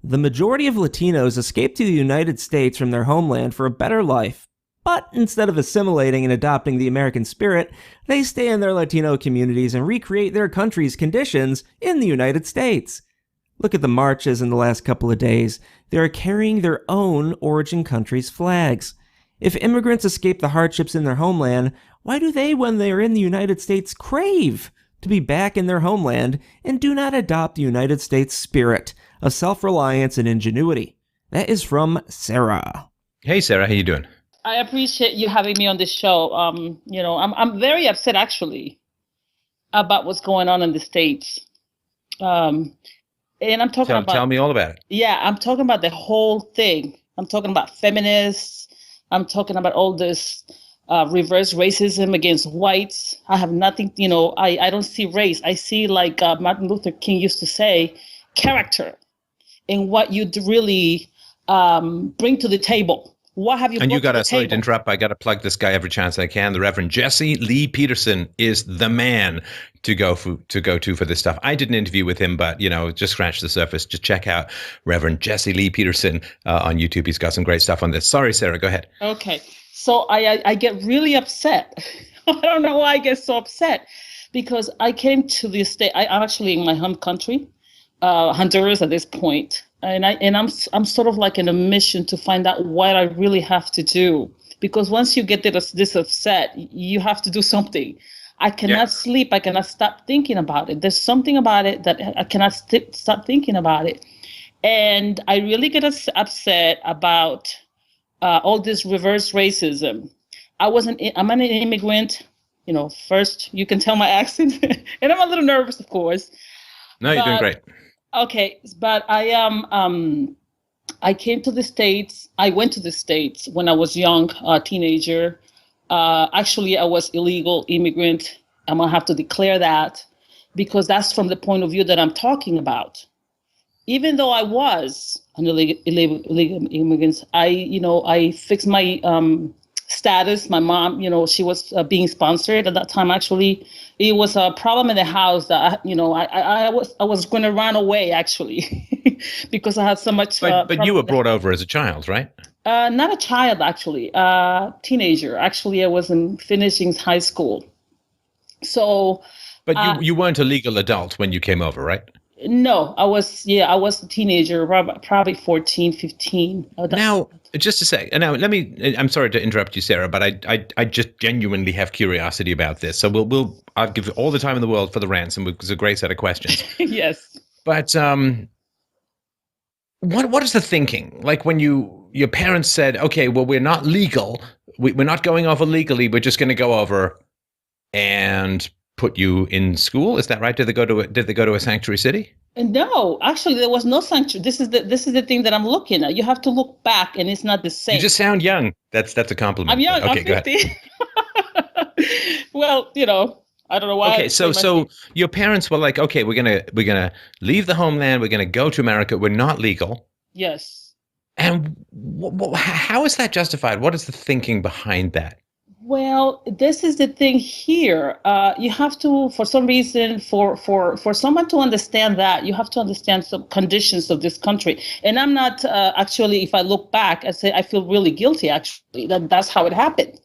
The majority of Latinos escape to the United States from their homeland for a better life. But instead of assimilating and adopting the American spirit, they stay in their Latino communities and recreate their country's conditions in the United States. Look at the marches in the last couple of days. They are carrying their own origin country's flags. If immigrants escape the hardships in their homeland, why do they, when they are in the United States, crave to be back in their homeland and do not adopt the United States spirit of self-reliance and ingenuity? That is from Sarah. Hey, Sarah, how you doing? I appreciate you having me on this show. I'm very upset actually about what's going on in the States. And I'm talking about. Tell me all about it. Yeah, I'm talking about the whole thing. I'm talking about feminists. I'm talking about all this reverse racism against whites. I have nothing, I don't see race. I see, like Martin Luther King used to say, character and what you really bring to the table. What have you brought to the table? Sorry to interrupt, I got to plug this guy every chance I can. The Reverend Jesse Lee Peterson is the man to go to for this stuff. I did an interview with him, but, just scratch the surface. Just check out Reverend Jesse Lee Peterson on YouTube. He's got some great stuff on this. Sorry, Sarah, go ahead. Okay. So I get really upset. I don't know why I get so upset, because I came to the state. I'm actually in my home country, Honduras at this point. And I'm sort of like in a mission to find out what I really have to do, because once you get this upset, you have to do something. I cannot sleep. I cannot stop thinking about it. There's something about it that I cannot stop thinking about it. And I really get upset about all this reverse racism. I'm an immigrant. First you can tell my accent, and I'm a little nervous, of course. No, you're doing great. Okay, but I came to the States. I went to the States when I was young, teenager. Actually, I was illegal immigrant. I'm gonna have to declare that, because that's from the point of view that I'm talking about. Even though I was an illegal immigrant, I fixed my status. My mom, she was being sponsored at that time. Actually, it was a problem in the house that I was going to run away actually because I had so much. But you were brought over as a child, right? Not a child, actually, teenager. Actually, I was finishing high school. So. But you weren't a legal adult when you came over, right? No, I was a teenager, probably 14, 15. Now, just a sec. Now, I'm sorry to interrupt you, Sarah, but I just genuinely have curiosity about this. So I'll give you all the time in the world for the ransom. It's a great set of questions. Yes. But what is the thinking? Like when your parents said, okay, well, we're not legal. We're not going over legally. We're just going to go over and put you in school. Is that right? Did they go to a sanctuary city? No, actually, there was no sanctuary. This is the thing that I'm looking at. You have to look back, and it's not the same. You just sound young. That's a compliment. I'm young. Okay, I'm 50. Well, I don't know why. Okay, so your parents were like, okay, we're gonna leave the homeland. We're gonna go to America. We're not legal. Yes. And how is that justified? What is the thinking behind that? Well, this is the thing here. You have to, for some reason, for someone to understand that, you have to understand some conditions of this country. And I'm not actually, if I look back, I feel really guilty. Actually, that's how it happened.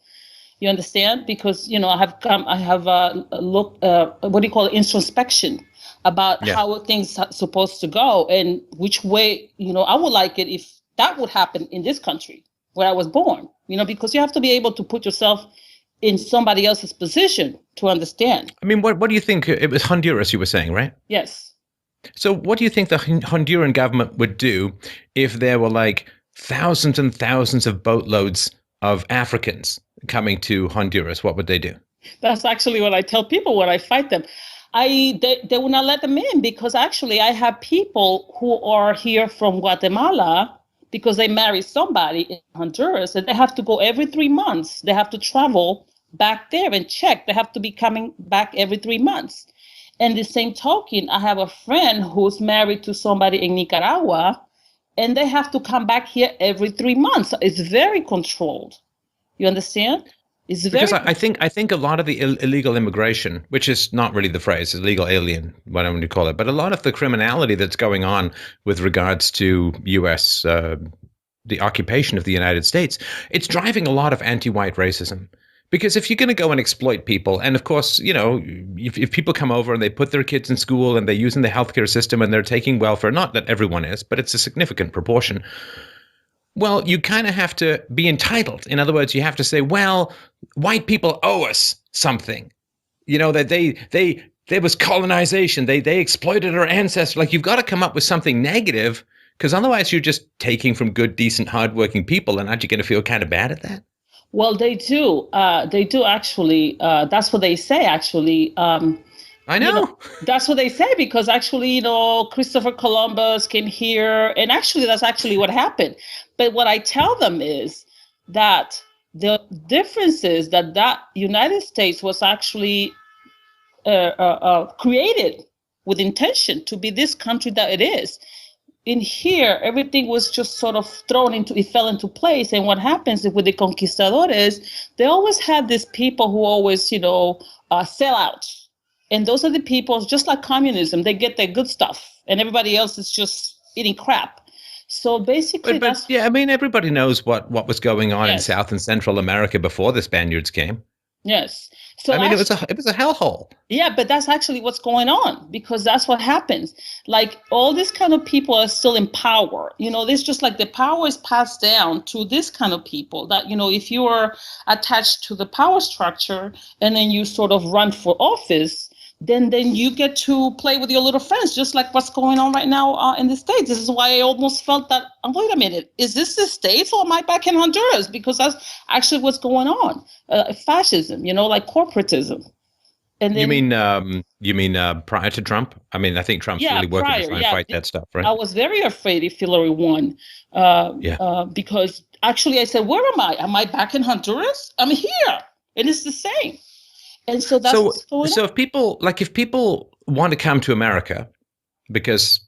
You understand? Because I have looked. What do you call it? Introspection about how things are supposed to go and which way. I would like it if that would happen in this country where I was born. Because you have to be able to put yourself in somebody else's position to understand. I mean, what do you think? It was Honduras you were saying, right? Yes. So what do you think the Honduran government would do if there were like thousands and thousands of boatloads of Africans coming to Honduras? What would they do? That's actually what I tell people when I fight them. They will not let them in, because actually I have people who are here from Guatemala because they marry somebody in Honduras, and they have to go every 3 months. They have to travel back there and check. They have to be coming back every 3 months. And the same token, I have a friend who's married to somebody in Nicaragua, and they have to come back here every 3 months. It's very controlled. You understand? It's very Because I think a lot of the illegal immigration, which is not really the phrase, illegal alien, whatever you call it, but a lot of the criminality that's going on with regards to U.S. The occupation of the United States, it's driving a lot of anti-white racism. Because if you're going to go and exploit people, and of course, if people come over and they put their kids in school and they're using the healthcare system and they're taking welfare, not that everyone is, but it's a significant proportion. Well, you kind of have to be entitled. In other words, you have to say, well, white people owe us something. That there was colonization. They exploited our ancestors. Like, you've got to come up with something negative, because otherwise you're just taking from good, decent, hardworking people. And aren't you going to feel kind of bad at that? well. They do. They do actually. That's what they say. Actually, I know. that's what they say because actually, Christopher Columbus came here, and actually, that's actually what happened. But what I tell them is that the difference is that United States was actually created with intention to be this country that it is. In here, everything was just sort of it fell into place. And what happens with the conquistadores, they always had these people who always, sell out. And those are the people, just like communism, they get their good stuff and everybody else is just eating crap. So basically, yeah, I mean, everybody knows what was going on in Yes. South and Central America before the Spaniards came. Yes. So I mean, it was a hellhole. Yeah, but that's actually what's going on because that's what happens. Like all these kind of people are still in power. There's just like the power is passed down to this kind of people that, if you are attached to the power structure and then you sort of run for office, then you get to play with your little friends, just like what's going on right now in the States. This is why I almost felt that, wait a minute, is this the States or am I back in Honduras? Because that's actually what's going on. Fascism, like corporatism. And then, you mean prior to Trump? I mean, I think Trump's really working to try and fight that stuff, right? I was very afraid if Hillary won, because actually I said, where am I? Am I back in Honduras? I'm here, and it's the same. And so that's what's going on. If people want to come to America because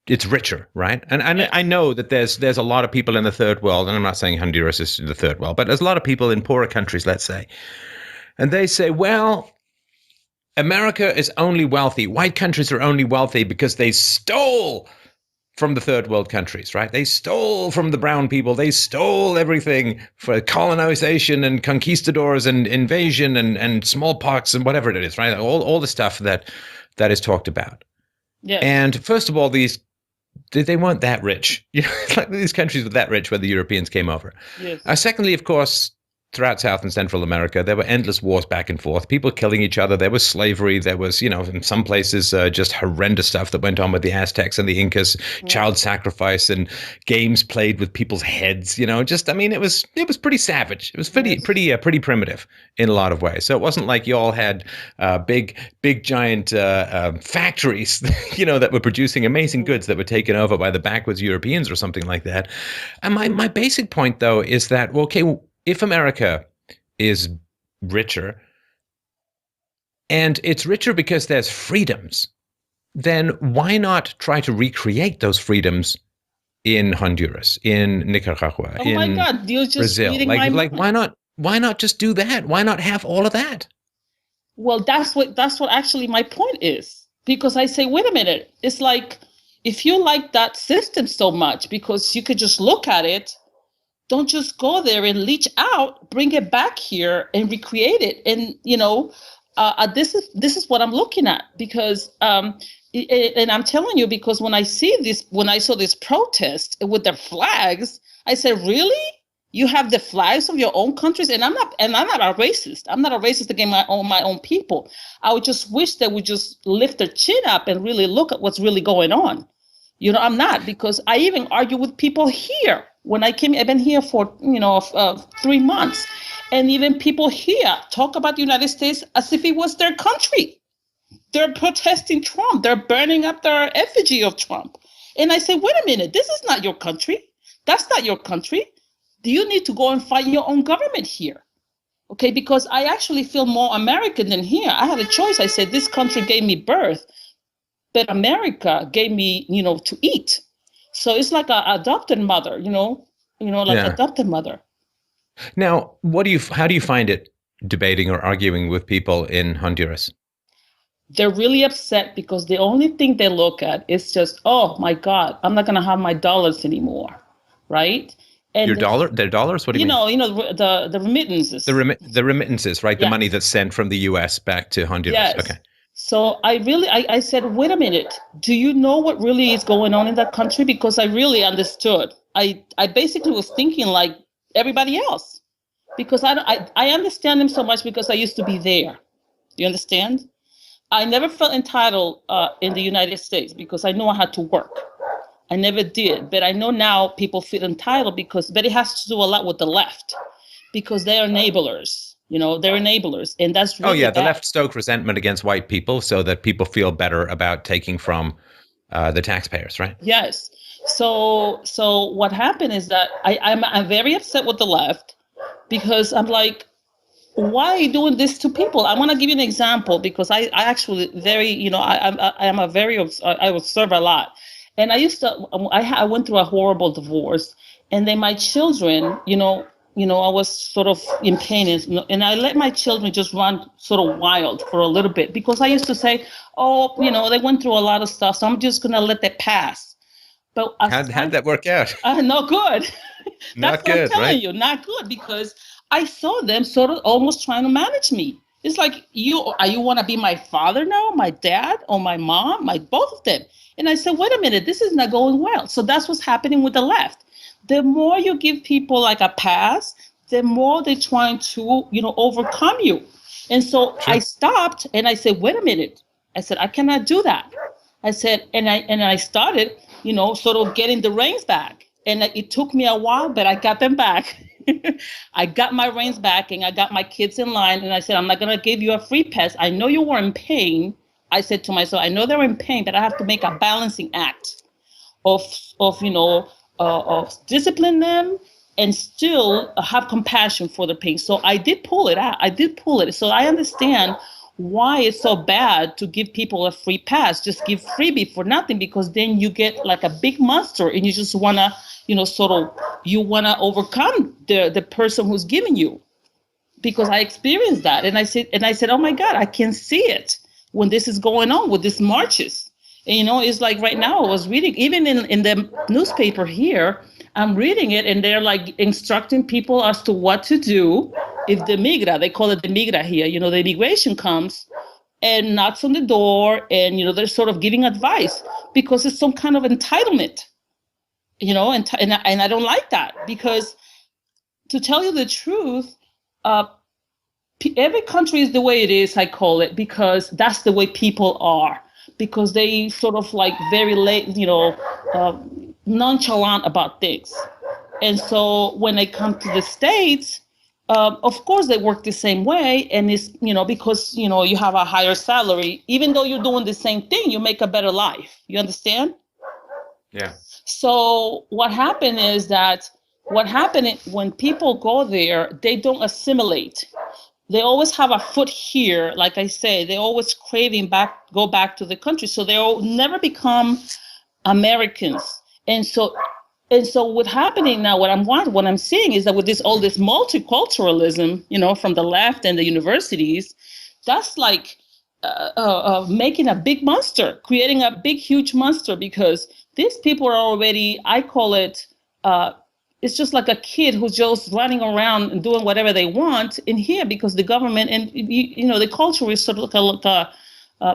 it's richer, right? And I know that there's a lot of people in the third world, and I'm not saying Honduras is the third world, but there's a lot of people in poorer countries, let's say, and they say, well, America is only wealthy. White countries are only wealthy because they stole from the third world countries, right? They stole from the brown people. They stole everything for colonization and conquistadors and invasion and smallpox and whatever it is, right? All the stuff that is talked about. Yeah. And first of all, they weren't that rich. Like these countries were that rich when the Europeans came over. Yes. Secondly, of course, throughout South and Central America, there were endless wars back and forth, people killing each other. There was slavery. There was, in some places, just horrendous stuff that went on with the Aztecs and the Incas, child sacrifice and games played with people's heads. It was pretty savage. It was pretty primitive in a lot of ways. So it wasn't like you all had big giant factories, that were producing amazing goods that were taken over by the backwards Europeans or something like that. And my basic point, though, is that, if America is richer, and it's richer because there's freedoms, then why not try to recreate those freedoms in Honduras, in Nicaragua, Oh my God, you're just Brazil? reading my mind. Why not just do that? Why not have all of that? Well, that's what actually my point is. Because I say, wait a minute, it's like if you like that system so much because you could just look at it, don't just go there and leach out, bring it back here and recreate it. And, this is what I'm looking at because, and I'm telling you, because when I saw this protest with their flags, I said, really? You have the flags of your own countries? And I'm not a racist. I'm not a racist against my own people. I would just wish they would just lift their chin up and really look at what's really going on. I'm not, because I even argue with people here. When I came, I've been here for, 3 months. And even people here talk about the United States as if it was their country. They're protesting Trump. They're burning up their effigy of Trump. And I say, wait a minute, this is not your country. That's not your country. Do you need to go and fight your own government here? Okay, because I actually feel more American than here. I had a choice. I said, this country gave me birth, but America gave me, to eat. So it's like an adopted mother, adopted mother. Now, how do you find it debating or arguing with people in Honduras? They're really upset because the only thing they look at is just, oh my God, I'm not going to have my dollars anymore, right? And Their dollars? What do you mean? the remittances. The remittances, right? The Yes. money that's sent from the U.S. back to Honduras. Yes. Okay. So I said, wait a minute, do you know what really is going on in that country? Because I really understood. I basically was thinking like everybody else, because I understand them so much because I used to be there. You understand? I never felt entitled in the United States because I know I had to work. I never did, but I know now people feel entitled but it has to do a lot with the left because they are enablers. They're enablers, and that's Oh really yeah, the bad. left stoke resentment against white people so that people feel better about taking from the taxpayers, right? Yes. So what happened is that I'm very upset with the left because I'm like, why are you doing this to people? I want to give you an example because I actually very, I am a very, I observe a lot. And I went through a horrible divorce, and then my children, I was sort of in pain, and I let my children just run sort of wild for a little bit because I used to say, oh, they went through a lot of stuff, so I'm just going to let that pass. But How'd that work out? not good. That's Not what I'm good, telling right? you, not good, because I saw them sort of almost trying to manage me. It's like you want to be my father now, my dad, or my mom, my both of them. And I said, wait a minute, this is not going well. So that's what's happening with the left. The more you give people like a pass, the more they're trying to, overcome you. And so I Sure. stopped and I said, wait a minute. I said, I cannot do that. I said, and I started, sort of getting the reins back. And it took me a while, but I got them back. I got my reins back and I got my kids in line. And I said, I'm not going to give you a free pass. I know you were in pain. I said to myself, I know they're in pain, but I have to make a balancing act of, of discipline them and still have compassion for the pain. So I did pull it out. I did pull it. So I understand why it's so bad to give people a free pass. Just give freebie for nothing, because then you get like a big monster and you just want to, sort of, you want to overcome the person who's giving you. Because I experienced that. And I said, oh my God, I can see it when this is going on with these marches. And, it's like right now I was reading, even in the newspaper here, I'm reading it and they're like instructing people as to what to do if the migra, they call it the migra here, the immigration comes and knocks on the door, and, they're sort of giving advice because it's some kind of entitlement, and I don't like that, because to tell you the truth, uh, every country is the way it is, I call it, because that's the way people are, because they sort of like very late, nonchalant about things. And so when they come to the States, of course they work the same way, and it's, because, you have a higher salary, even though you're doing the same thing, you make a better life. You understand? Yeah. So what happened is that when people go there, they don't assimilate. They always have a foot here, like I say. They always go back to the country, so they'll never become Americans. And so what's happening now, what I'm seeing is that with all this multiculturalism, from the left and the universities, that's like making a big monster, creating a big, huge monster, because these people are already, I call it, it's just like a kid who's just running around and doing whatever they want in here, because the government and, the culture is sort of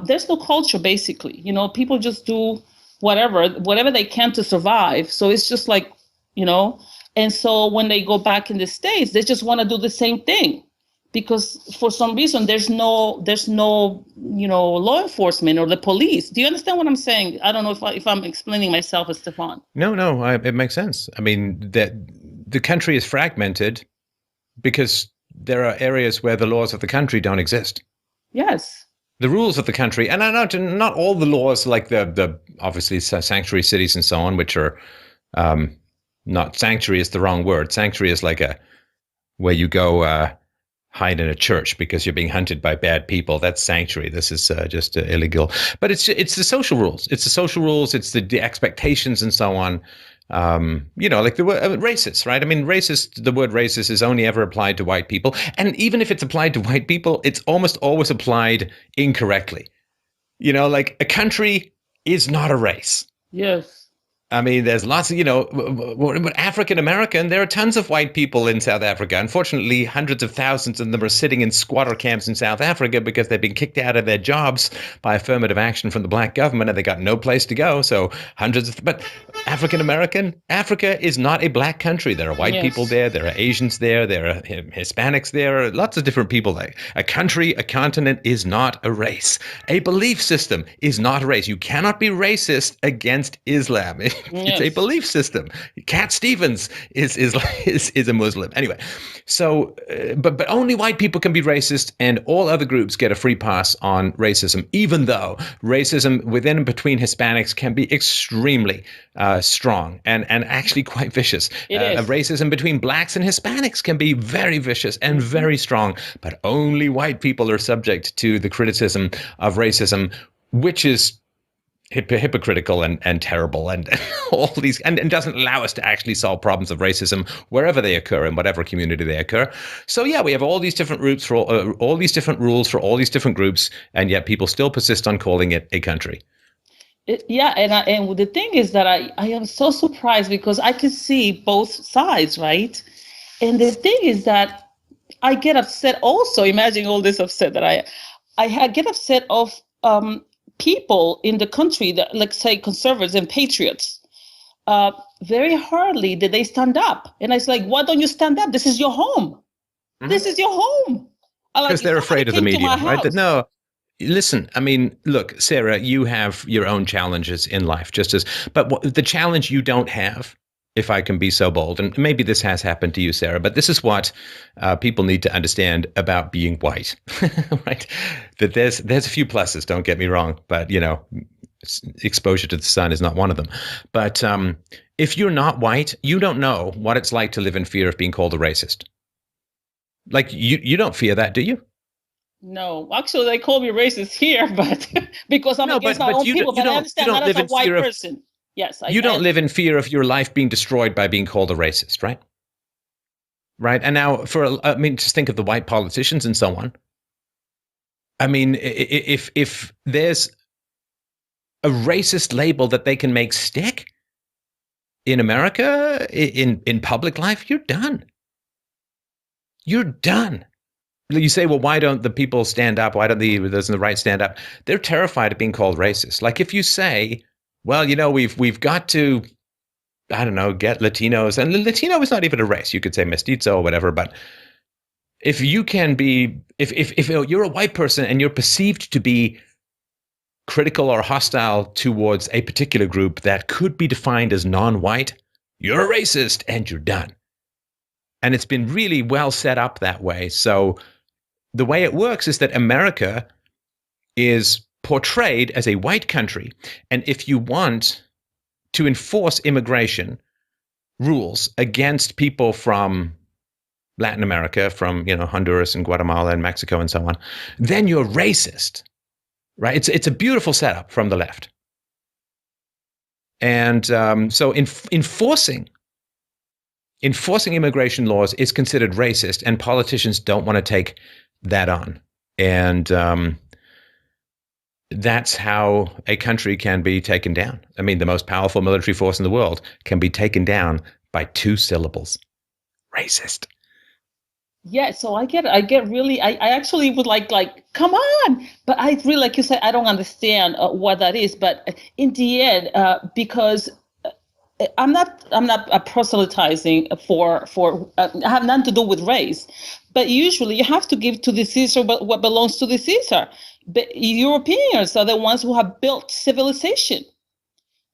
there's no culture, basically. People just do whatever they can to survive. So it's just like, and so when they go back in the States, they just want to do the same thing, because for some reason there's no law enforcement or the police. Do you understand what I'm saying? I don't know if I'm explaining myself, as Stefan. No, it makes sense. I mean, that the country is fragmented because there are areas where the laws of the country don't exist. Yes. The rules of the country, and not all the laws, like the obviously sanctuary cities and so on, which are not, sanctuary is the wrong word. Sanctuary is like where you go hide in a church because you're being hunted by bad people. That's sanctuary. This is just illegal. But it's the social rules. It's the social rules. It's the expectations and so on. like the word racist, right? I mean, the word racist is only ever applied to white people. And even if it's applied to white people, it's almost always applied incorrectly. Like a country is not a race. Yes. I mean, there's lots of, African American, there are tons of white people in South Africa. Unfortunately, hundreds of thousands of them are sitting in squatter camps in South Africa because they've been kicked out of their jobs by affirmative action from the black government and they got no place to go. So but African American, Africa is not a black country. There are white people there. There are Asians there. There are Hispanics there. Lots of different people there. A country, a continent is not a race. A belief system is not a race. You cannot be racist against Islam. It's a belief system. Cat Stevens is a Muslim. Anyway, so but only white people can be racist, and all other groups get a free pass on racism. Even though racism within and between Hispanics can be extremely strong and actually quite vicious. Racism between blacks and Hispanics can be very vicious and very strong. But only white people are subject to the criticism of racism, which is hypocritical and terrible and all these and doesn't allow us to actually solve problems of racism wherever they occur in whatever community they occur. So we have all these different routes for all these different rules for all these different groups, and yet people still persist on calling it a country. And the thing is that I am so surprised because I can see both sides, right? And the thing is that I get upset also. Imagine all this upset that I get upset of people in the country that, like, say, conservatives and patriots, very hardly did they stand up. And I was like, why don't you stand up? This is your home. Mm-hmm. This is your home. Because they're afraid of the media, right? No, listen, I mean, look, Sarah, you have your own challenges in life, but the challenge you don't have, if I can be so bold, and maybe this has happened to you, Sarah, but this is what people need to understand about being white, right? That there's a few pluses, don't get me wrong, but, exposure to the sun is not one of them. But if you're not white, you don't know what it's like to live in fear of being called a racist. Like, you don't fear that, do you? No, actually, they call me racist here, but because I'm against my own people, but I understand that as a white person. Yes, you don't live in fear of your life being destroyed by being called a racist, right? Right. And now, just think of the white politicians and so on. I mean, if there's a racist label that they can make stick in America, in public life, you're done. You're done. You say, well, why don't the people stand up? Why doesn't the right stand up? They're terrified of being called racist. Like if you say, well, we've got to, I don't know, get Latinos, and Latino is not even a race. You could say mestizo or whatever, but if you can be, if you're a white person and you're perceived to be critical or hostile towards a particular group that could be defined as non-white, you're a racist and you're done. And it's been really well set up that way. So the way it works is that America is portrayed as a white country. And if you want to enforce immigration rules against people from Latin America, from Honduras and Guatemala and Mexico and so on, then you're racist, right? It's a beautiful setup from the left. And so enforcing immigration laws is considered racist, and politicians don't want to take that on. And that's how a country can be taken down. I mean, the most powerful military force in the world can be taken down by 2 syllables. Racist. Yeah, so I get really, I actually would like, come on. But I really, like you said, I don't understand what that is. But in the end, because I'm not proselytizing for I have nothing to do with race. But usually you have to give to the Caesar what belongs to the Caesar. But Europeans are the ones who have built civilization.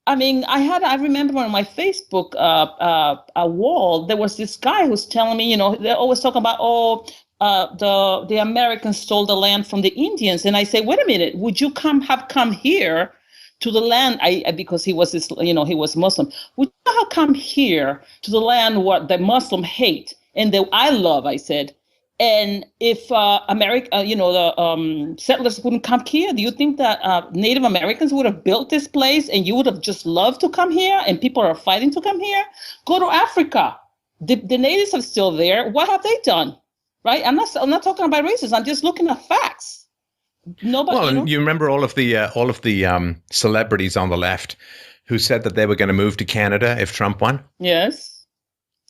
I mean, I remember on my Facebook a wall, there was this guy who's telling me, they're always talking about, the Americans stole the land from the Indians. And I say, wait a minute, would you have come here to the land? Because he was he was Muslim. Would you have come here to the land what the Muslim hate and that I love, I said, And if America, the settlers wouldn't come here, do you think that Native Americans would have built this place and you would have just loved to come here and people are fighting to come here? Go to Africa. The natives are still there. What have they done? Right? I'm not talking about racism. I'm just looking at facts. Nobody. Well, you remember all of the celebrities on the left who said that they were going to move to Canada if Trump won? Yes.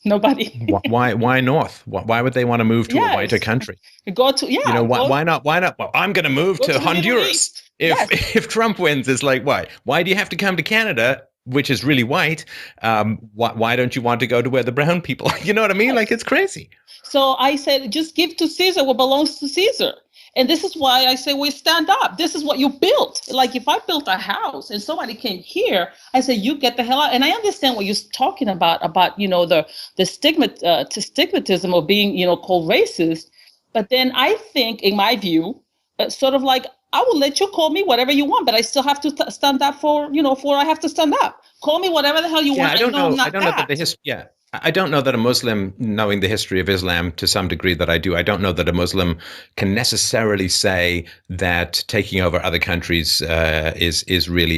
Nobody. Why north? Why would they want to move to a whiter country? Go to why not? Well, I'm going to move to Honduras if Trump wins. It's like why do you have to come to Canada, which is really white? Why don't you want to go to where the brown people? You know what I mean? Like, it's crazy. So I said, just give to Caesar what belongs to Caesar. And this is why I say we stand up. This is what you built. Like, if I built a house and somebody came here, I say, you get the hell out. And I understand what you're talking about the stigmatism of being, called racist. But then I think, in my view, sort of like, I will let you call me whatever you want, but I still have to stand up for I have to stand up. Call me whatever the hell you want. I don't know that the history. Yeah. I don't know that a Muslim, knowing the history of Islam to some degree that I do, I don't know that a Muslim can necessarily say that taking over other countries is really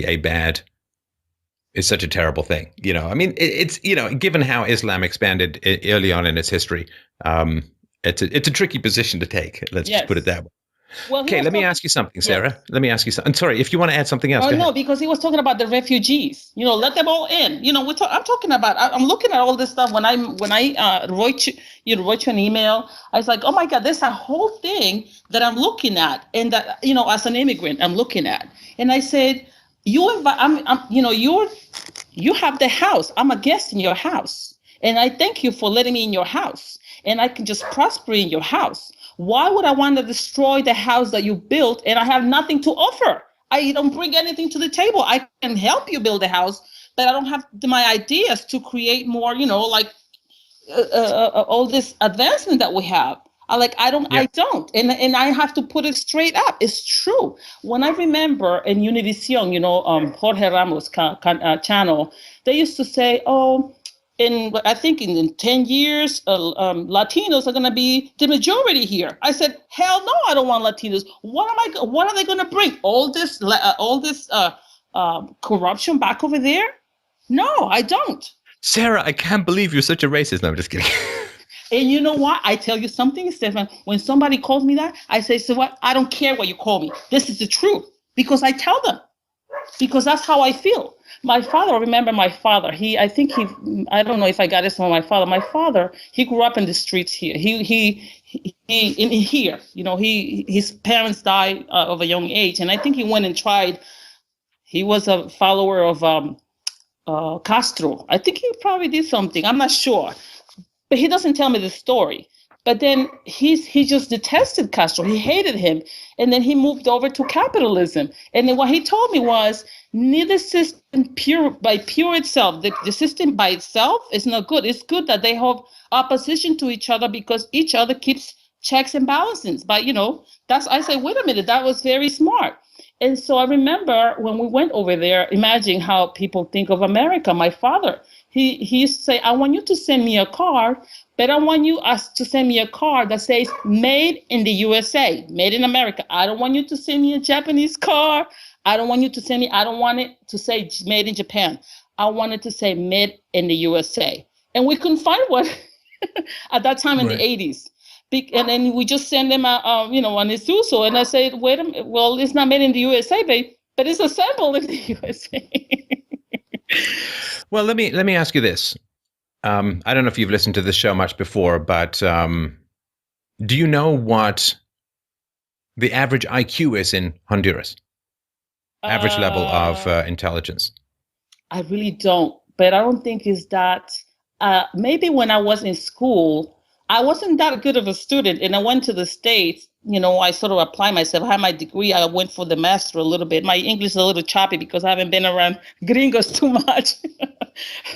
is such a terrible thing. I mean, it's given how Islam expanded early on in its history, it's a tricky position to take. Let's just put it that way. Well, okay, let me ask you something, Sarah. Yes. Let me ask you something. Sorry, if you want to add something else. Oh, no, because he was talking about the refugees. Let them all in. I'm talking about. I'm looking at all this stuff when I wrote you an email. I was like, oh my God, there's a whole thing that I'm looking at, and that as an immigrant, I'm looking at, and I said, you have the house. I'm a guest in your house, and I thank you for letting me in your house, and I can just prosper in your house. Why would I want to destroy the house that you built and I have nothing to offer? I don't bring anything to the table. I can help you build a house, but I don't have my ideas to create more, all this advancement that we have. I don't. And I have to put it straight up. It's true. When I remember in Univision, Jorge Ramos' channel, they used to say, I think in 10 years, Latinos are going to be the majority here. I said, hell no, I don't want Latinos. What are they going to bring? All this corruption back over there? No, I don't. Sarah, I can't believe you're such a racist. No, I'm just kidding. And you know what? I tell you something, Stefan. When somebody calls me that, I say, so what? I don't care what you call me. This is the truth. Because I tell them. Because that's how I feel. I remember my father. I don't know if I got this from my father. My father, he grew up in the streets here. His parents died of a young age. And I think he went and tried. He was a follower of Castro. I think he probably did something. I'm not sure. But he doesn't tell me the story. But then he just detested Castro. He hated him. And then he moved over to capitalism. And then what he told me was, neither system by pure itself, the system by itself is not good. It's good that they have opposition to each other because each other keeps checks and balances. But, I say, wait a minute, that was very smart. And so I remember when we went over there, imagine how people think of America. My father, he used to say, I want you to send me a card, but I want you to send me a card that says made in the USA, made in America. I don't want you to send me a Japanese card. I don't want it to say made in Japan. I wanted to say made in the USA. And we couldn't find one at that time in the 80s. And then we just send them an Isuzu. And I said, wait a minute, well, it's not made in the USA, but it's assembled in the USA. Well, let me ask you this. I don't know if you've listened to this show much before, but do you know what the average IQ is in Honduras? Average level of intelligence. I really don't, but I don't think it's that. Maybe when I was in school, I wasn't that good of a student, and I went to the States, I sort of apply myself. I have my degree. I went for the master a little bit. My English is a little choppy because I haven't been around gringos too much.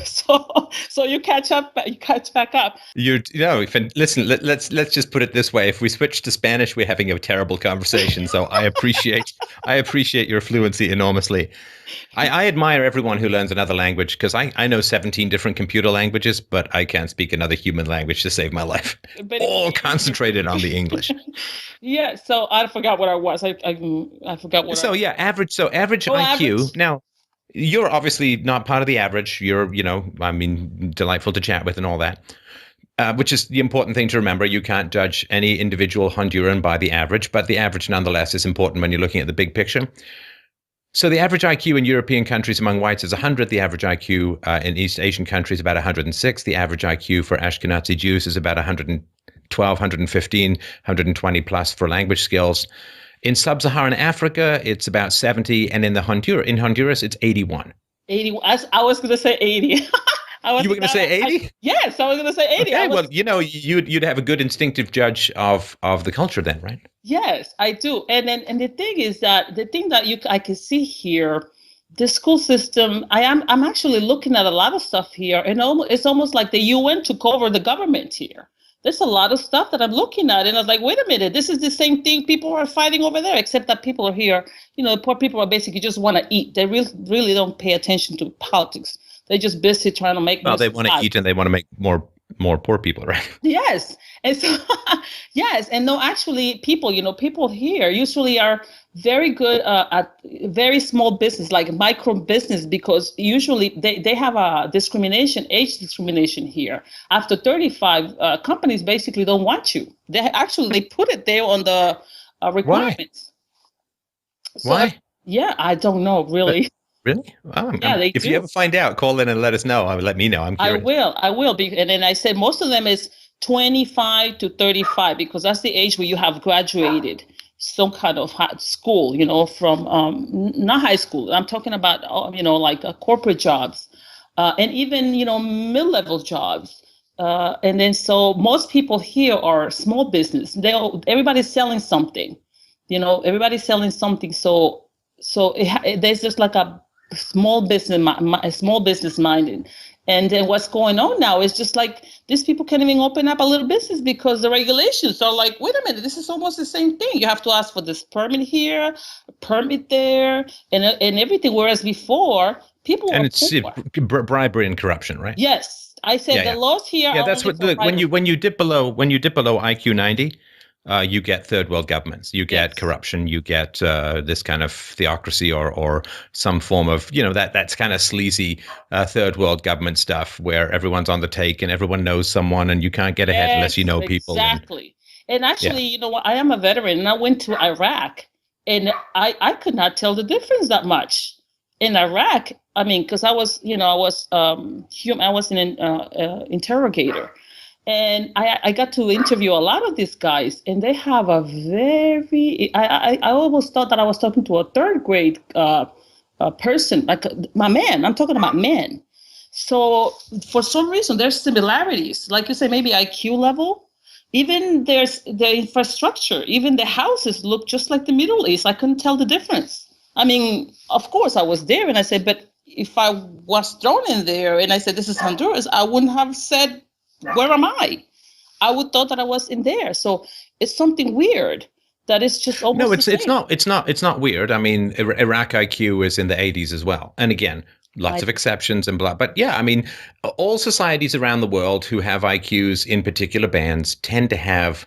So you catch back up. Listen, let's just put it this way. If we switch to Spanish, we're having a terrible conversation. So I appreciate your fluency enormously. I admire everyone who learns another language, because I know 17 different computer languages, but I can't speak another human language to save my life. But All concentrated on the English. Yeah, so I forgot what I was. I forgot what. Average IQ. Average. Now, you're obviously not part of the average. You're, delightful to chat with and all that. Which is the important thing to remember. You can't judge any individual Honduran by the average, but the average nonetheless is important when you're looking at the big picture. So the average IQ in European countries among whites is 100. The average IQ in East Asian countries is about 106. The average IQ for Ashkenazi Jews is about 112, 115, 120 plus for language skills. In sub-Saharan Africa, it's about 70, and in Honduras, it's 81. 80. I was going to say 80. You were going to say 80? Yes, I was going to say 80. Okay, you'd have a good instinctive judge of the culture then, right? Yes, I do. And the thing is that I can see here, the school system. I'm actually looking at a lot of stuff here, and it's almost like the UN took over the government here. There's a lot of stuff that I'm looking at, and I was like, wait a minute, this is the same thing people are fighting over there, except that people are here. The poor people are basically just want to eat. They really don't pay attention to politics. They're just busy trying to make. Well, they want to eat, and they want to make more poor people, right? Yes, and so yes, and no, actually, people here usually are very good at very small business, like micro business, because usually they have a age discrimination here. After 35, companies basically don't want you. They put it there on the requirements. Why? Yeah, I don't know really. Really? If do. You ever find out, call in and let us know. Let me know. I'm curious. I will. And then I said most of them is 25 to 35, because that's the age where you have graduated some kind of school, from not high school. I'm talking about, like corporate jobs, and even, mid-level jobs. And then so most people here are small business. Everybody's selling something, everybody's selling something. So there's just like a small business minded. And then what's going on now is just like these people can't even open up a little business because the regulations are like, wait a minute, this is almost the same thing. You have to ask for this permit here, a permit there, and everything. Whereas before, people were poor. Bribery and corruption, right? Yes, I said the laws here. Yeah, that's what. When you dip below IQ 90. You get third world governments, you get corruption, you get this kind of theocracy or some form of, that's kind of sleazy third world government stuff where everyone's on the take and everyone knows someone and you can't get ahead unless you know people. Exactly. And actually, I am a veteran and I went to Iraq and I could not tell the difference that much. In Iraq, because I was an interrogator. And I got to interview a lot of these guys, and they have a very. I almost thought that I was talking to a third grade person, like my man. I'm talking about men. So for some reason, there's similarities. Like you say, maybe IQ level. Even there's the infrastructure. Even the houses look just like the Middle East. I couldn't tell the difference. Of course, I was there, and I said, but if I was thrown in there, and I said this is Honduras, I wouldn't have said. Where am I? I would thought that I was in there. So it's something weird that is just almost. No, it's not weird. Iraq IQ is in the 80s as well. And again, lots of exceptions and blah. But yeah, all societies around the world who have IQs in particular bands tend to have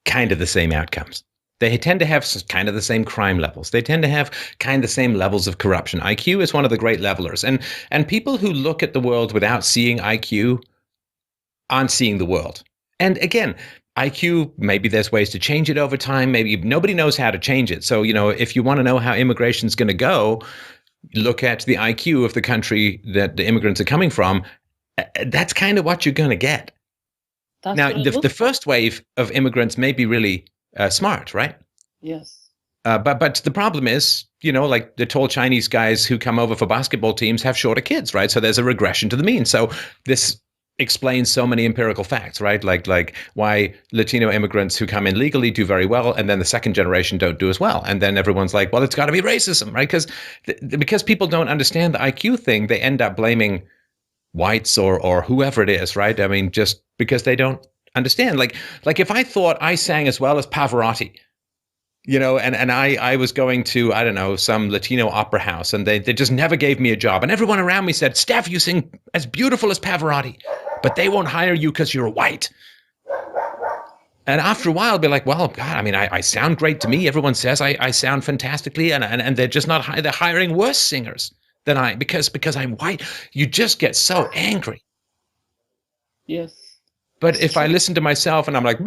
kind of the same outcomes. They tend to have kind of the same crime levels. They tend to have kind of the same levels of corruption. IQ is one of the great levelers. And people who look at the world without seeing IQ aren't seeing the world. And again, IQ, maybe there's ways to change it over time. Maybe nobody knows how to change it. So, if you want to know how immigration is going to go, look at the IQ of the country that the immigrants are coming from. That's kind of what you're going to get. Now, the first wave of immigrants may be really smart, right? Yes. But the problem is, like the tall Chinese guys who come over for basketball teams have shorter kids, right? So there's a regression to the mean. So this explains so many empirical facts, right? Like why Latino immigrants who come in legally do very well, and then the second generation don't do as well. And then everyone's like, well, it's got to be racism, right? Because people don't understand the IQ thing, they end up blaming whites or whoever it is, right? I mean, just because they don't understand. Like if I thought I sang as well as Pavarotti, and I was going to, I don't know, some Latino opera house, and they just never gave me a job. And everyone around me said, Steph, you sing as beautiful as Pavarotti, but they won't hire you because you're white. And after a while, I'll be like, well, God, I mean, I sound great to me. Everyone says I sound fantastically, and they're just not, they're hiring worse singers than I, because I'm white. You just get so angry. Yes. But if I listen to myself and I'm like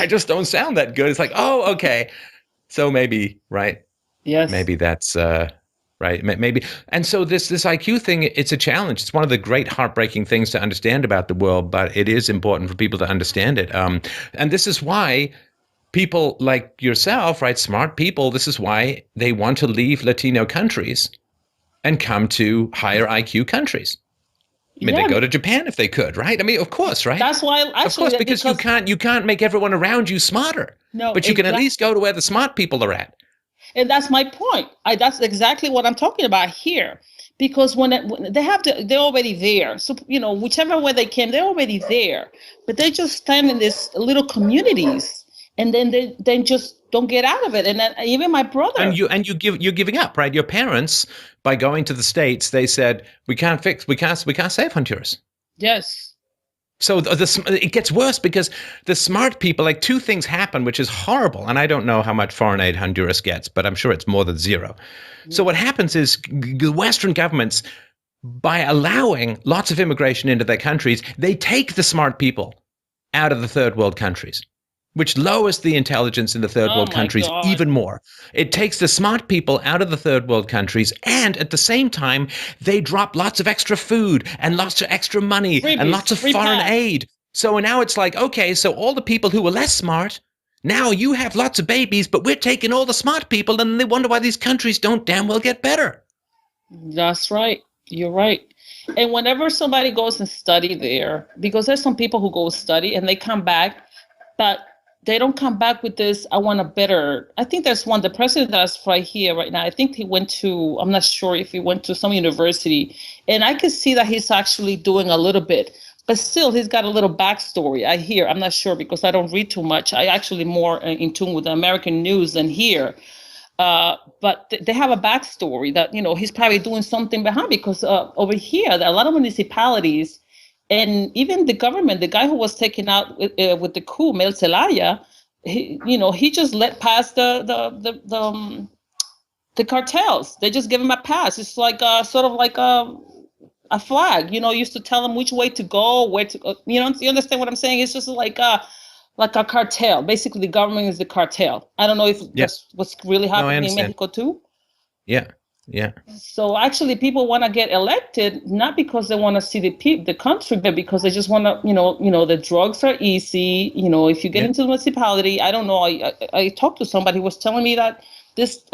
I just don't sound that good, it's like, oh, okay. So maybe, right? Yes. Maybe that's right. Maybe. And so this IQ thing, it's a challenge. It's one of the great heartbreaking things to understand about the world, but it is important for people to understand it. And this is why people like yourself, right, smart people, this is why they want to leave Latino countries and come to higher IQ countries. I mean, they go to Japan if they could, right? I mean, of course, right? That's why, actually, of course, because you can't make everyone around you smarter. No, but you can at least go to where the smart people are at. And that's my point. That's exactly what I'm talking about here. Because when they're already there. So, whichever way they came, they're already there. But they just stand in these little communities, and then they just don't get out of it. And then even my brother. And you're giving up, right? Your parents, by going to the States, they said, we can't save Honduras. Yes. So it gets worse because the smart people, like two things happen, which is horrible. And I don't know how much foreign aid Honduras gets, but I'm sure it's more than zero. So what happens is the Western governments, by allowing lots of immigration into their countries, they take the smart people out of the third world countries, which lowers the intelligence in the third world countries even more. It takes the smart people out of the third world countries, and at the same time, they drop lots of extra food and lots of extra money and lots of foreign aid. So now it's like, okay, so all the people who were less smart, now you have lots of babies, but we're taking all the smart people, and they wonder why these countries don't damn well get better. That's right. You're right. And whenever somebody goes and study there, because there's some people who go study and they come back, but they don't come back with this, I want a better. I think there's one, the president that's right here right now. I think he went to, I'm not sure if he went to some university, and I could see that he's actually doing a little bit, but still he's got a little backstory. I hear, I'm not sure because I don't read too much. I actually more in tune with the American news than here. But they have a backstory that, he's probably doing something behind, because over here, a lot of municipalities, and even the government, the guy who was taken out with the coup, Mel Zelaya, he just let pass the cartels. They just give him a pass. It's like sort of like a flag. Used to tell them which way to go, where to go. You understand what I'm saying? It's just like a cartel. Basically, the government is the cartel. I don't know if that's what's really happening in Mexico too. Yeah. Yeah. So actually, people want to get elected not because they want to see the country, but because they just want to, the drugs are easy. If you get into the municipality, I don't know. I talked to somebody who was telling me that this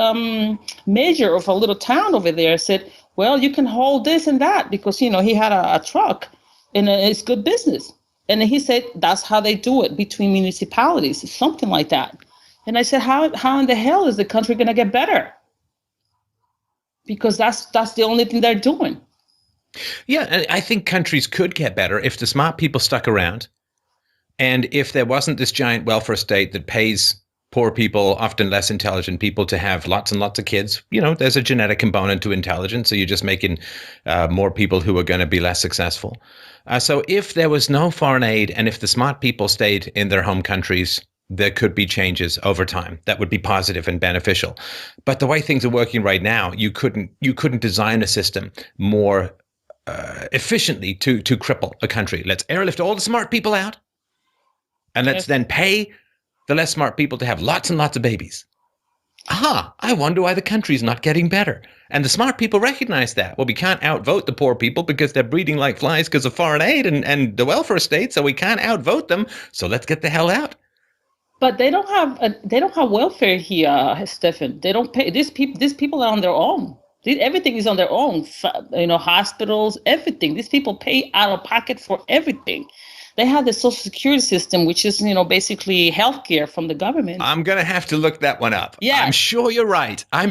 mayor of a little town over there said, well, you can hold this and that because, he had a truck and it's good business. And he said that's how they do it between municipalities, something like that. And I said, how in the hell is the country going to get better? Because that's the only thing they're doing. Yeah, I think countries could get better if the smart people stuck around, and if there wasn't this giant welfare state that pays poor people, often less intelligent people, to have lots and lots of kids. There's a genetic component to intelligence, so you're just making more people who are going to be less successful. So if there was no foreign aid, and if the smart people stayed in their home countries, there could be changes over time that would be positive and beneficial. But the way things are working right now, you couldn't design a system more efficiently to cripple a country. Let's airlift all the smart people out, and let's then pay the less smart people to have lots and lots of babies. I wonder why the country's not getting better. And the smart people recognize that. Well, we can't outvote the poor people because they're breeding like flies because of foreign aid and the welfare state, so we can't outvote them. So let's get the hell out. But they don't have welfare here, Stefan. They don't pay. These people are on their own. Everything is on their own. Hospitals, everything. These people pay out of pocket for everything. They have the social security system, which is, basically healthcare from the government. I'm going to have to look that one up. Yes. I'm sure you're right. I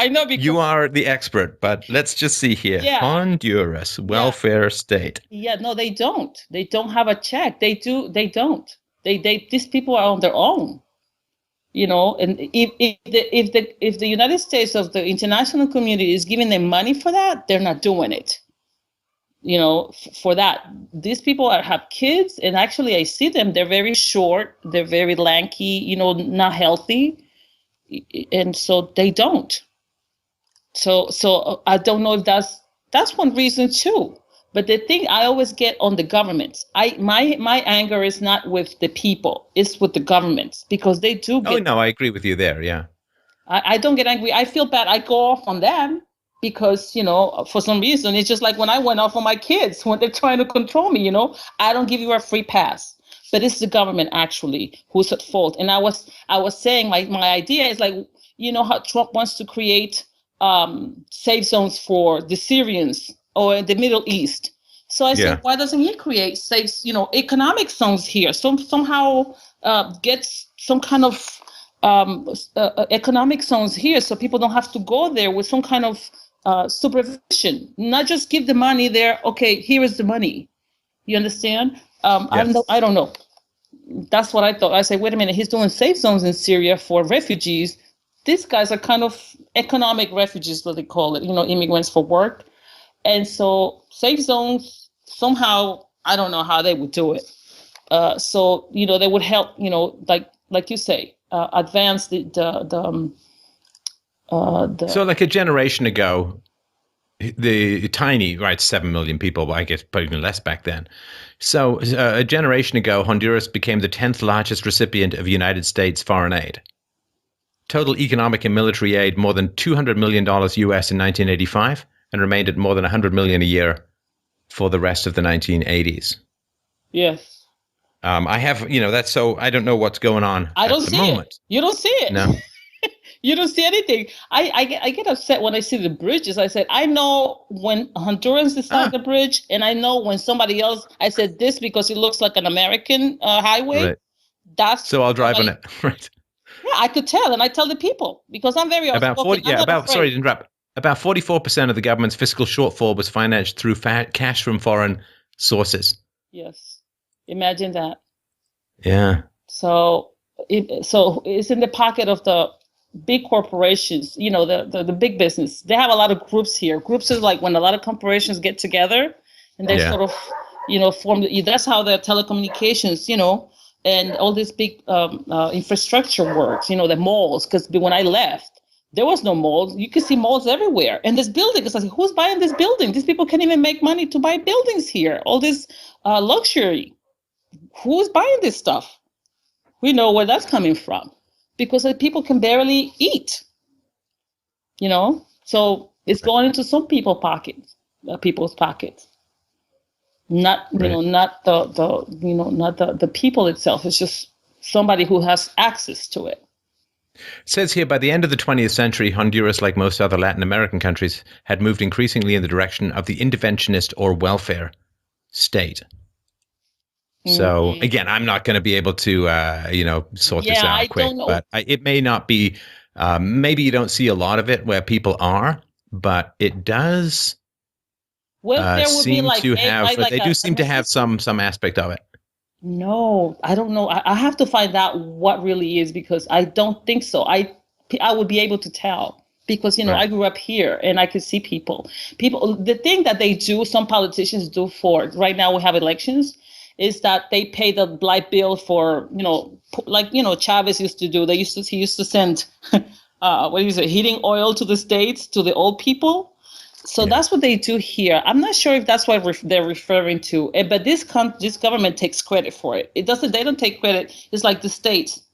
know, because you are the expert, but let's just see here. Yeah. Honduras welfare state. Yeah, no, they don't. They don't have a check. They don't. These people are on their own. And if the United States of the international community is giving them money for that, they're not doing it. For that, these people have kids, and actually I see them. They're very short. They're very lanky. Not healthy, and so they don't. So I don't know if that's one reason too. But the thing I always get on the governments, my anger is not with the people, it's with the governments, because they do get. Oh no, I agree with you there. Yeah. I don't get angry. I feel bad. I go off on them because, for some reason, it's just like when I went off on my kids when they're trying to control me, I don't give you a free pass. But it's the government actually who's at fault. And I was saying my idea is like, how Trump wants to create safe zones for the Syrians or in the Middle East. So I said, why doesn't he create safe, economic zones here? Somehow gets some kind of economic zones here, so people don't have to go there with some kind of supervision. Not just give the money there. Okay, here is the money. You understand? Yes. I don't know. That's what I thought. I said, wait a minute. He's doing safe zones in Syria for refugees. These guys are kind of economic refugees, what they call it. Immigrants for work. And so safe zones, somehow, I don't know how they would do it. So, they would help, like you say, advance the So like a generation ago, the tiny, 7 million people, I guess probably even less back then. So a generation ago, Honduras became the 10th largest recipient of United States foreign aid. Total economic and military aid, more than $200 million US in 1985, and remained at more than $100 million a year for the rest of the 1980s. Yes. I have, that's so, I don't know what's going on I don't at the see moment. it. You don't see it. No. You don't see anything. I get upset when I see the bridges. I said, I know when Hondurans decide the bridge, and I know when somebody else, I said this because it looks like an American highway. Right. That's so I'll drive on it. Right. Yeah, I could tell, and I tell the people because I'm very outspoken. Sorry to interrupt. About 44% of the government's fiscal shortfall was financed through cash from foreign sources. Yes, imagine that. Yeah. So it's in the pocket of the big corporations. The big business. They have a lot of groups here. Groups is like when a lot of corporations get together, and they sort of form. That's how the telecommunications. And all this big infrastructure works, the malls, because when I left, there was no malls. You could see malls everywhere. And this building, it's like, who's buying this building? These people can't even make money to buy buildings here. All this luxury. Who's buying this stuff? We know where that's coming from. Because the people can barely eat. So it's going into some people's pockets. Not not the people itself. It's just somebody who has access to it. It says here, by the end of the 20th century, Honduras, like most other Latin American countries, had moved increasingly in the direction of the interventionist or welfare state. So again, I'm not going to be able to sort this out quick, but it may not be. Maybe you don't see a lot of it where people are, but it does. Well, there would seem be to have. They do seem to have some aspect of it. No, I don't know. I have to find out what really is, because I don't think so. I would be able to tell because Right. I grew up here and I could see people. The thing that they do, some politicians do for right now we have elections, is that they pay the light bill for like Chavez used to do. He used to send heating oil to the states, to the old people. So that's what they do here. I'm not sure if that's what they're referring to, but this government takes credit for it. It doesn't. They don't take credit. It's like the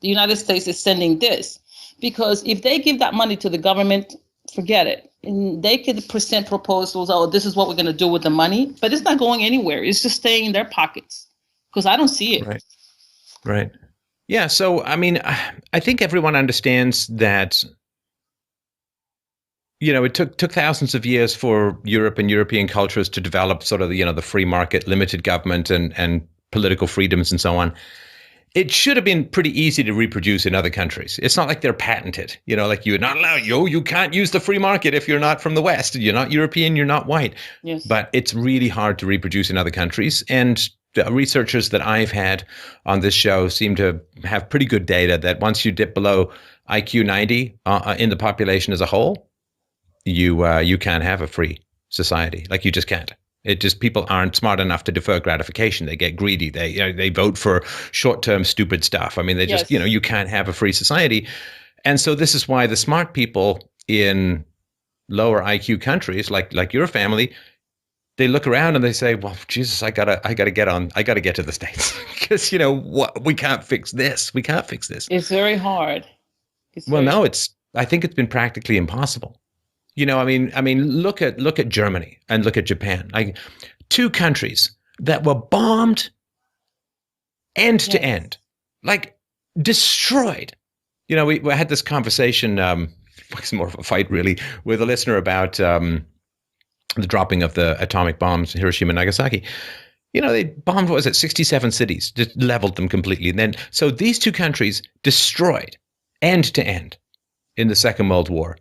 United States is sending this, because if they give that money to the government, forget it. And they could present proposals. Oh, this is what we're going to do with the money, but it's not going anywhere. It's just staying in their pockets, because I don't see it. Right. Right. Yeah. So I mean, I think everyone understands that. it took thousands of years for Europe and European cultures to develop sort of the free market, limited government, and political freedoms and so on. It should have been pretty easy to reproduce in other countries. It's not like they're patented, like you're not allowed, you can't use the free market if you're not from the West. You're not European, you're not white. Yes. But it's really hard to reproduce in other countries. And the researchers that I've had on this show seem to have pretty good data that once you dip below IQ 90 in the population as a whole, you can't have a free society. Like, you just can't. It just, people aren't smart enough to defer gratification. They get greedy. They vote for short-term stupid stuff. I mean, they just, Yes. you can't have a free society. And so this is why the smart people in lower IQ countries, like your family, they look around and they say, well, Jesus, I gotta get to the States because what, we can't fix this. We can't fix this. It's very hard. I think it's been practically impossible. I mean, look at Germany and look at Japan, like two countries that were bombed end to end, like destroyed. We had this conversation, it's more of a fight really, with a listener about the dropping of the atomic bombs in Hiroshima and Nagasaki. They bombed, what was it, 67 cities, just leveled them completely. And then, so these two countries destroyed end to end in the Second World War.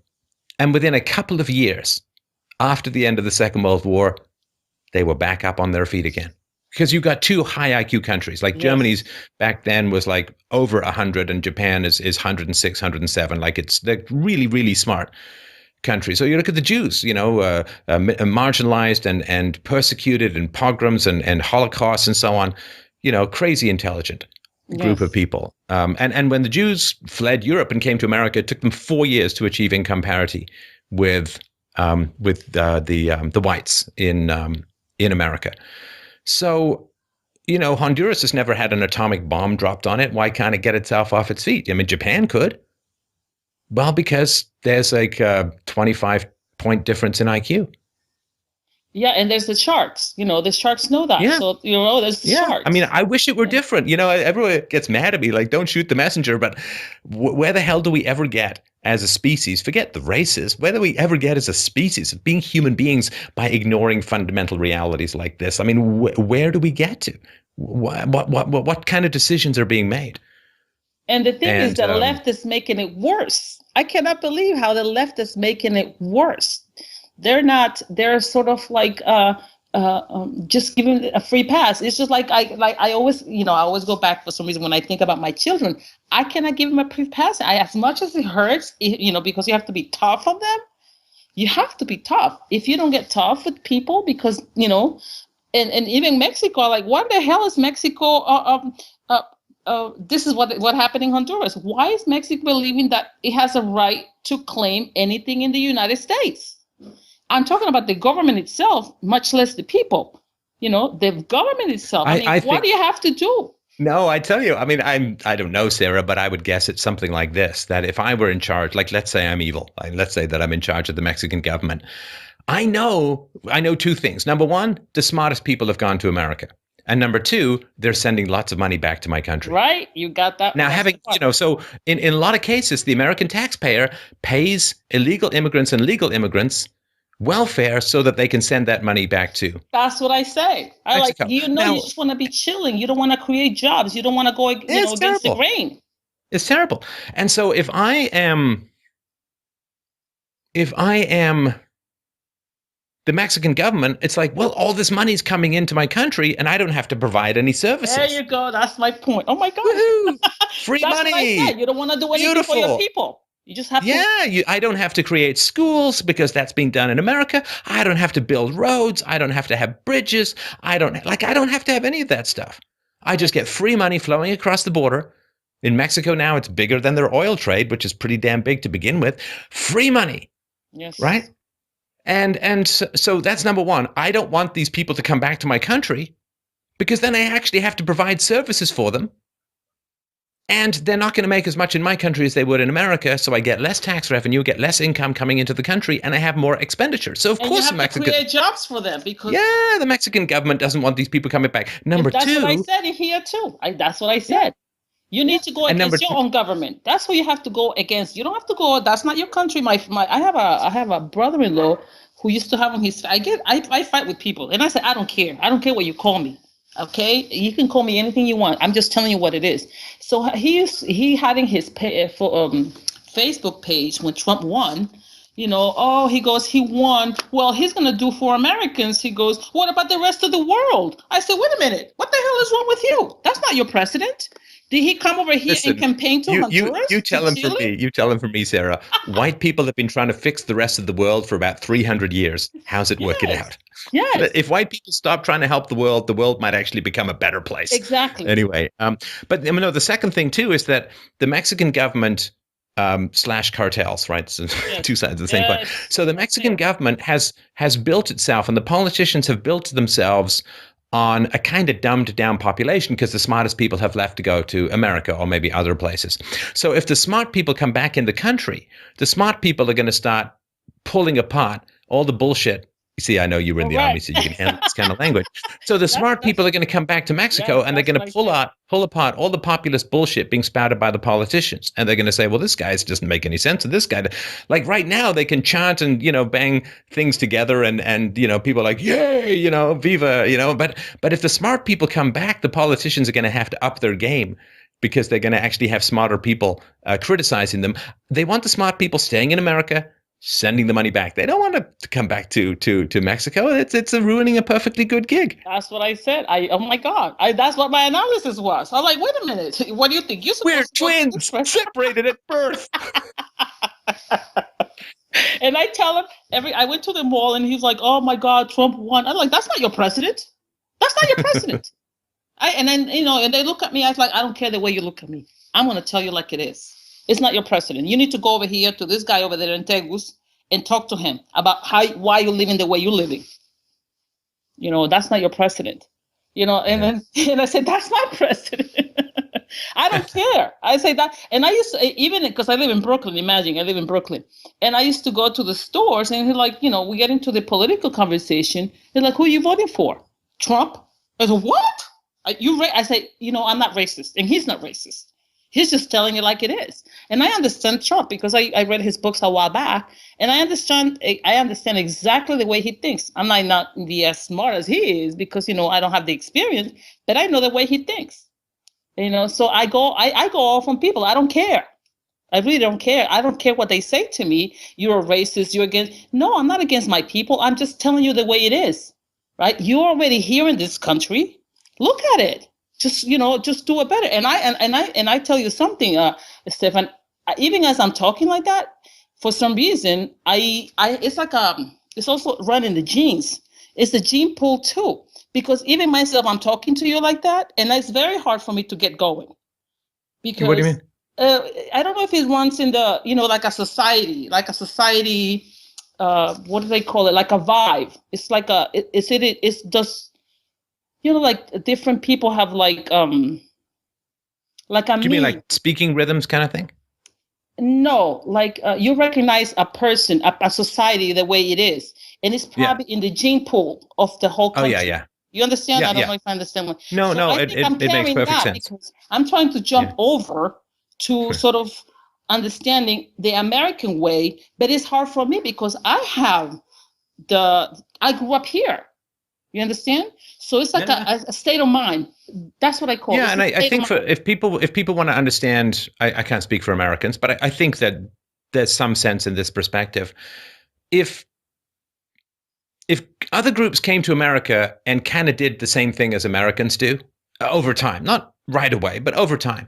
And within a couple of years after the end of the Second World War, they were back up on their feet again. Because you've got two high IQ countries. Like, yes. Germany's back then was like over 100 and Japan is 106, 107. Like, they're really, really smart countries. So you look at the Jews, marginalized and persecuted and pogroms and Holocaust and so on, crazy intelligent group of people. And when the Jews fled Europe and came to America, it took them 4 years to achieve income parity with the whites in America. So, Honduras has never had an atomic bomb dropped on it. Why can't it get itself off its feet? I mean, Japan could. Well, because there's like a 25-point difference in IQ. Yeah, and there's the sharks. The sharks know that. Yeah. So, there's the sharks. I mean, I wish it were different. Everyone gets mad at me, like, don't shoot the messenger. But where the hell do we ever get as a species? Forget the races. Where do we ever get as a species of being human beings by ignoring fundamental realities like this? I mean, where do we get to? What kind of decisions are being made? And the thing is, the left is making it worse. I cannot believe how the left is making it worse. They're sort of like just giving a free pass. It's just like I always, I always go back for some reason when I think about my children. I cannot give them a free pass. As much as it hurts, because you have to be tough on them. You have to be tough. If you don't get tough with people, because, and even Mexico, like, what the hell is Mexico? This is what happened in Honduras. Why is Mexico believing that it has a right to claim anything in the United States? I'm talking about the government itself, much less the people. The government itself. What do you have to do? No, I tell you, I mean, I don't know, Sarah, but I would guess it's something like this, that if I were in charge, like, let's say I'm evil, let's say that I'm in charge of the Mexican government. I know two things. Number one, the smartest people have gone to America. And number two, they're sending lots of money back to my country. Right. You got that. Now, so in a lot of cases, the American taxpayer pays illegal immigrants and legal immigrants welfare so that they can send that money back to. That's what I say. Mexico. Now, you just want to be chilling. You don't want to create jobs. You don't want to go against the grain. It's terrible. And so if I am the Mexican government, it's like, well, all this money's coming into my country and I don't have to provide any services. There you go. That's my point. Oh my God. Woo-hoo! Free That's money. What I said. You don't want to do anything for your people. You just have to. Yeah, I don't have to create schools because that's being done in America. I don't have to build roads. I don't have to have bridges. I don't have to have any of that stuff. I just get free money flowing across the border. In Mexico now, it's bigger than their oil trade, which is pretty damn big to begin with. Free money. Yes. Right? And so that's number one. I don't want these people to come back to my country because then I actually have to provide services for them. And they're not going to make as much in my country as they would in America. So I get less tax revenue, get less income coming into the country, and I have more expenditure. So of course the Mexican create jobs for them because the Mexican government doesn't want these people coming back. Number two, that's what I said here too. That's what I said. You need to go And against your own government. That's who you have to go against. You don't have to go. That's not your country. I have a brother-in-law who used to have him. I fight with people, and I say I don't care. I don't care what you call me. Okay, you can call me anything you want. I'm just telling you what it is. So he had in his Facebook page when Trump won. He won. Well, he's going to do for Americans. He goes, what about the rest of the world? I said, wait a minute. What the hell is wrong with you? That's not your president. Did he come over here and campaign to Honduras? You tell him for me. You tell him for me, Sarah. White people have been trying to fix the rest of the world for about 300 years. How's it working out? Yes. If white people stop trying to help the world might actually become a better place. Exactly. Anyway, but the second thing too is that the Mexican government / cartels, right? So two sides of the same coin. So the Mexican government has built itself, and the politicians have built themselves on a kind of dumbed down population because the smartest people have left to go to America or maybe other places. So if the smart people come back in the country, the smart people are going to start pulling apart all the bullshit. You see, I know you were in the army, so you can handle this kind of language. So the smart people are going to come back to Mexico and they're going to pull apart all the populist bullshit being spouted by the politicians. And they're going to say, well, this guy doesn't make any sense. And this guy, like right now, they can chant and, bang things together and people are like, yay, viva, but if the smart people come back, the politicians are going to have to up their game because they're going to actually have smarter people criticizing them. They want the smart people staying in America, sending the money back. They don't want to come back to Mexico. It's ruining a perfectly good gig. That's what I said. Oh my God. That's what my analysis was. I was like, wait a minute. What do you think? We're twins, separated at birth. And I tell him I went to the mall and he's like, oh my God, Trump won. I'm like, that's not your president. That's not your president. And they look at me. I was like, I don't care the way you look at me. I'm going to tell you like it is. It's not your president. You need to go over here to this guy over there in Tegus and talk to him about why you're living the way you're living. That's not your president. And I said, that's my president. I don't care. I say that. And I used to, even because I live in Brooklyn, imagine I live in Brooklyn. And I used to go to the stores and he's like, we get into the political conversation. They're like, who are you voting for? Trump? I said, what? I say, I'm not racist. And he's not racist. He's just telling it like it is. And I understand Trump because I read his books a while back, and I understand exactly the way he thinks. I'm not as smart as he is because, I don't have the experience, but I know the way he thinks. So I go off on people. I don't care. I really don't care. I don't care what they say to me. You're a racist. You're against. No, I'm not against my people. I'm just telling you the way it is, right? You're already here in this country. Look at it. Just do it better. And I tell you something, Stefan. Even as I'm talking like that, for some reason, it's like it's also run in the genes. It's the gene pool too. Because even myself, I'm talking to you like that, and it's very hard for me to get going. Because what do you mean? I don't know if it runs in the like a society. What do they call it? Like a vibe. It's like it's just. Like different people have like a Do you mean like speaking rhythms kind of thing? No, like you recognize a person, a society the way it is. And it's probably in the gene pool of the whole country. Oh, yeah. You understand? I don't know if I understand. It makes perfect sense. Because I'm trying to jump over to sort of understanding the American way, but it's hard for me because I grew up here. You understand? So it's like a state of mind. That's what I call it. Yeah, and I think if people want to understand, I can't speak for Americans, but I think that there's some sense in this perspective. If other groups came to America and kind of did the same thing as Americans do over time, not right away, but over time,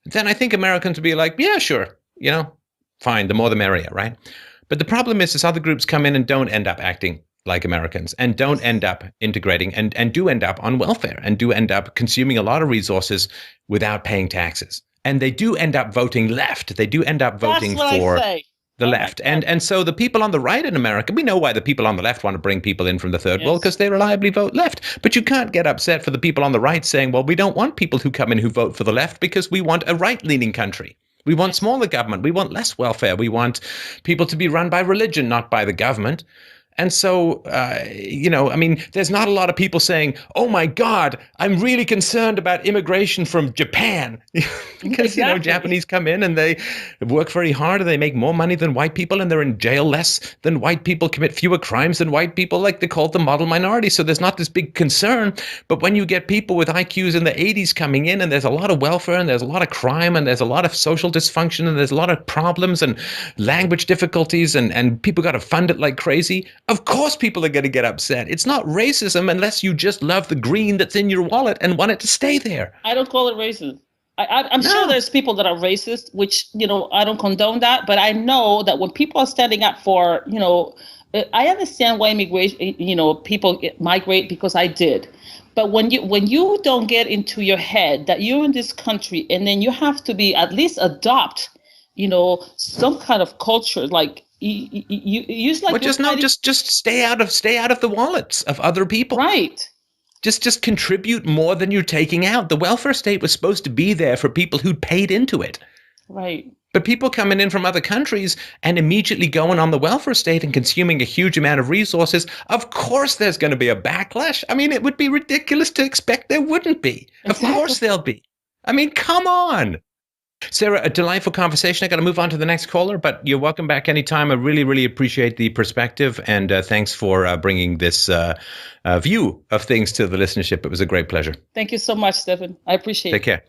then I think Americans would be like, yeah, sure, fine, the more the merrier, right? But the problem is other groups come in and don't end up acting like Americans and don't end up integrating and do end up on welfare and do end up consuming a lot of resources without paying taxes. And they do end up voting left. They do end up voting for the left. And so the people on the right in America, we know why the people on the left want to bring people in from the third world because they reliably vote left. But you can't get upset for the people on the right saying, well, we don't want people who come in who vote for the left because we want a right-leaning country. We want smaller government. We want less welfare. We want people to be run by religion, not by the government. And so, I mean, there's not a lot of people saying, oh, my God, I'm really concerned about immigration from Japan. Because, Exactly. Japanese come in and they work very hard and they make more money than white people and they're in jail less than white people, commit fewer crimes than white people, like they call it the model minority. So there's not this big concern. But when you get people with IQs in the 80s coming in and there's a lot of welfare and there's a lot of crime and there's a lot of social dysfunction and there's a lot of problems and language difficulties and people got to fund it like crazy, of course people are going to get upset. It's not racism unless you just love the green that's in your wallet and want it to stay there. I don't call it racism. I'm sure there's people that are racist, which, I don't condone that. But I know that when people are standing up for, I understand why immigration, people migrate, because I did. But when you don't get into your head that you're in this country and then you have to be at least adopt, some kind of culture, like you use like. Well, just stay out of the wallets of other people. Right. Just contribute more than you're taking out. The welfare state was supposed to be there for people who paid into it. Right. But people coming in from other countries and immediately going on the welfare state and consuming a huge amount of resources, of course there's going to be a backlash. I mean, it would be ridiculous to expect there wouldn't be. Exactly. Of course there'll be. I mean, come on. Sarah, a delightful conversation. I got to move on to the next caller, but you're welcome back anytime. I really, really appreciate the perspective, and thanks for bringing this view of things to the listenership. It was a great pleasure. Thank you so much, Stefan. I appreciate it. Take care.